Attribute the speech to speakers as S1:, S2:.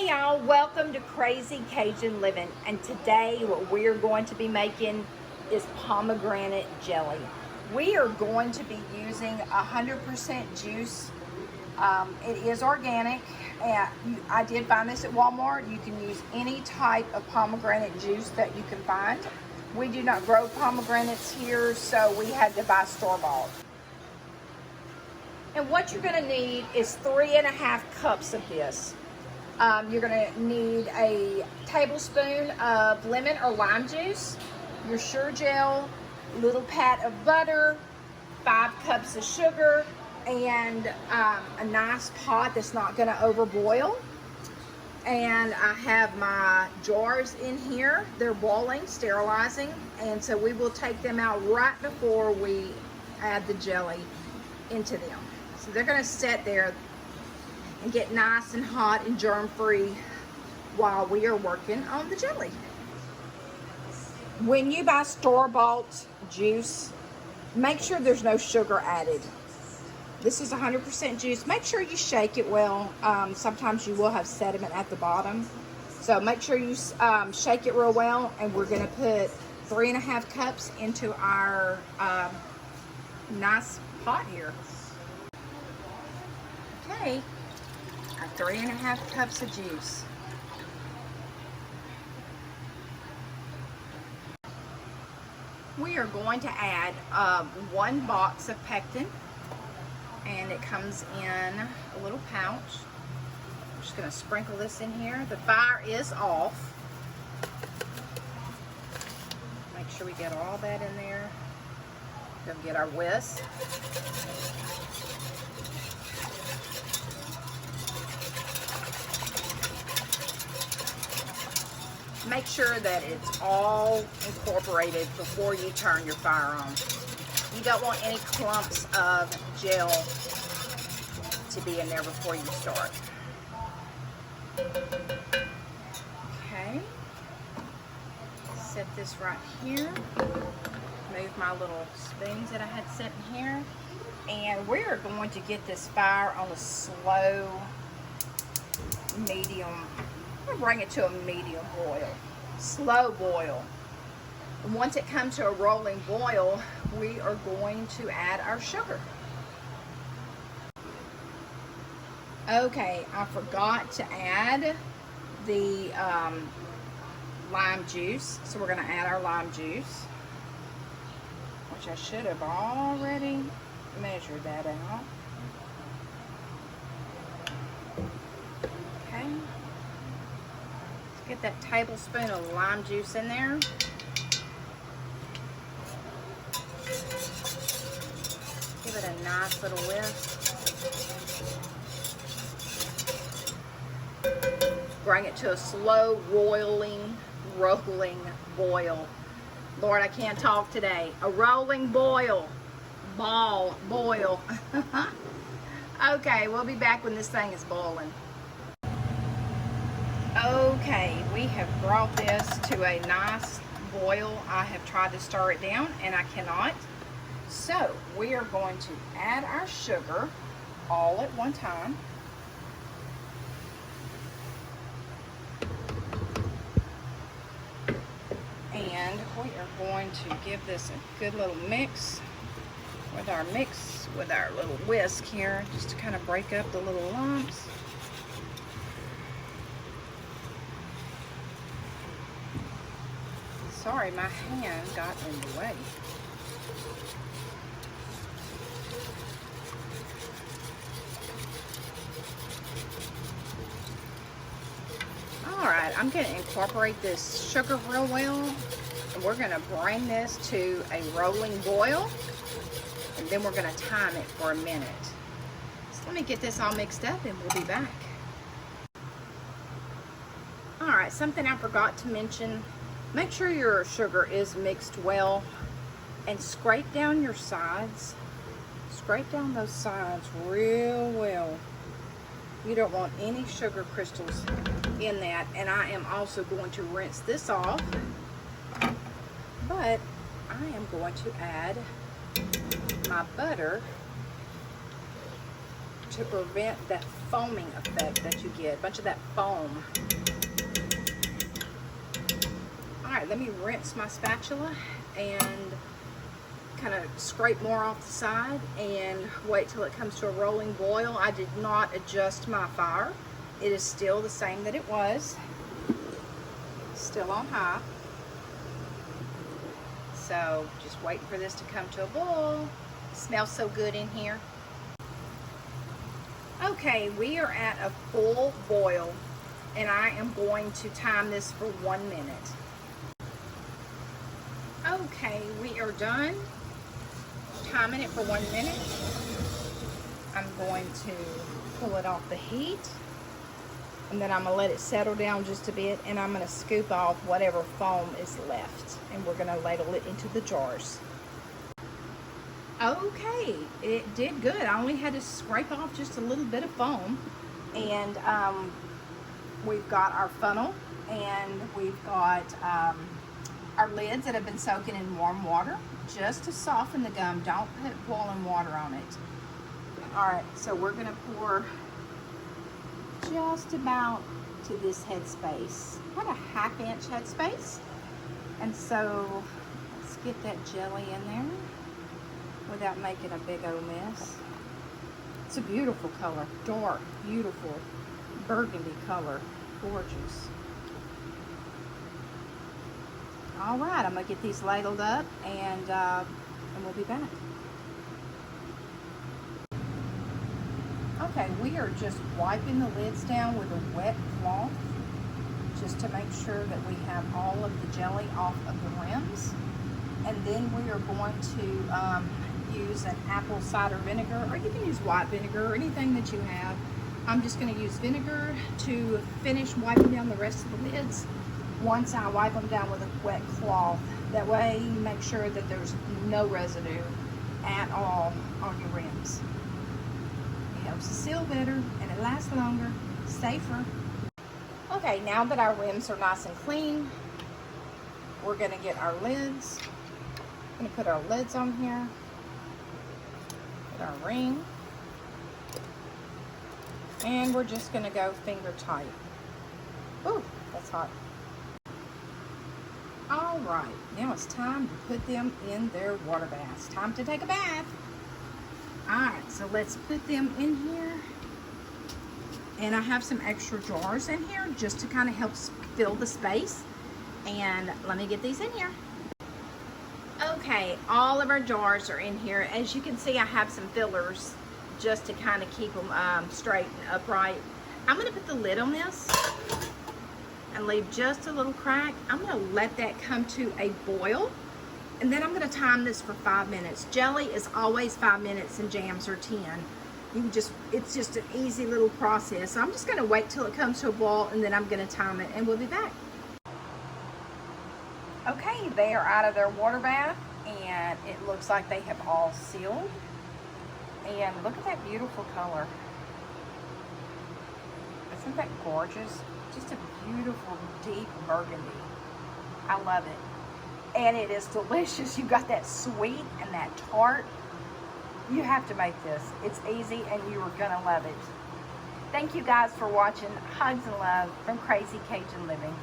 S1: Hey y'all, welcome to Crazy Cajun Living, and today what we're going to be making is pomegranate jelly. We are going to be using 100% juice. It is organic, and I did find this at Walmart. You can use any type of pomegranate juice that you can find. We do not grow pomegranates here, so we had to buy store-bought. And what you're going to need is 3.5 cups of this. You're going to need a tablespoon of lemon or lime juice, your SureJell, little pat of butter, 5 cups of sugar, and a nice pot that's not going to overboil. And I have my jars in here. They're boiling, sterilizing, and so we will take them out right before we add the jelly into them. So they're going to sit there and get nice and hot and germ-free while we are working on the jelly. When you buy store-bought juice, make sure there's no sugar added. This is 100% juice. Make sure you shake it well. Sometimes you will have sediment at the bottom. So make sure you shake it real well, and we're going to put 3.5 cups into our nice pot here. Okay. 3.5 cups of juice. We are going to add 1 box of Pectin, and it comes in a little pouch. I'm just going to sprinkle this in here. The fire is off. Make sure we get all that in there. Go get our whisk. Make sure that it's all incorporated before you turn your fire on. You don't want any clumps of gel to be in there before you start. Okay. Set this right here. Move my little spoons that I had set in here. And we're going to get this fire on a slow, medium. I'm going to bring it to a medium boil, slow boil. And once it comes to a rolling boil, we are going to add our sugar. Okay, I forgot to add the lime juice, so we're going to add our lime juice, which I should have already measured that out. Okay. Get that tablespoon of lime juice in there. Give it a nice little whisk. Bring it to a slow rolling boil. Lord, I can't talk today. A rolling boil. Boil. Okay, we'll be back when this thing is boiling. Okay, we have brought this to a nice boil. I have tried to stir it down and I cannot. So we are going to add our sugar all at one time. And we are going to give this a good little mix with our little whisk here, just to kind of break up the little lumps. Sorry, my hand got in the way. Alright, I'm going to incorporate this sugar real well. And we're going to bring this to a rolling boil. And then we're going to time it for a minute. So let me get this all mixed up and we'll be back. Alright, something I forgot to mention. Make sure your sugar is mixed well and scrape down your sides. Scrape down those sides real well. You don't want any sugar crystals in that. And I am also going to rinse this off. But I am going to add my butter to prevent that foaming effect that you get, a bunch of that foam. All right, let me rinse my spatula and kind of scrape more off the side and wait till it comes to a rolling boil. I did not adjust my fire. It is still the same that it was, still on high. So just waiting for this to come to a boil. It smells so good in here. Okay, we are at a full boil and I am going to time this for 1 minute. Okay, we are done timing it for 1 minute. I'm going to pull it off the heat and then I'm gonna let it settle down just a bit and I'm gonna scoop off whatever foam is left and we're gonna ladle it into the jars. Okay, it did good. I only had to scrape off just a little bit of foam and we've got our funnel and we've got our lids that have been soaking in warm water just to soften the gum. Don't put boiling water on it. All right, so we're gonna pour just about to this headspace, about a 1/2 inch headspace. And so let's get that jelly in there without making a big old mess. It's a beautiful color, dark, beautiful, burgundy color, gorgeous. All right, I'm gonna get these ladled up and we'll be back. Okay, we are just wiping the lids down with a wet cloth just to make sure that we have all of the jelly off of the rims. And then we are going to use an apple cider vinegar, or you can use white vinegar or anything that you have. I'm just going to use vinegar to finish wiping down the rest of the lids once I wipe them down with a wet cloth. That way you make sure that there's no residue at all on your rims. It helps to seal better and it lasts longer, safer. Okay, now that our rims are nice and clean, we're going to get our lids. I'm going to put our lids on here, put our ring, and we're just going to go finger tight. Ooh, that's hot. All right, now it's time to put them in their water baths. Time to take a bath. All right, so let's put them in here. And I have some extra jars in here just to kind of help fill the space. And let me get these in here. Okay, all of our jars are in here. As you can see, I have some fillers just to kind of keep them straight and upright. I'm gonna put the lid on this and leave just a little crack. I'm gonna let that come to a boil. And then I'm gonna time this for 5 minutes. Jelly is always 5 minutes and jams are 10. It's just an easy little process. So I'm just gonna wait till it comes to a boil and then I'm gonna time it and we'll be back. Okay, they are out of their water bath and it looks like they have all sealed. And look at that beautiful color. Isn't that gorgeous? Just a beautiful deep burgundy. I love it. And it is delicious. You've got that sweet and that tart. You have to make this. It's easy and you are gonna love it. Thank you guys for watching. Hugs and love from Crazy Cajun Living.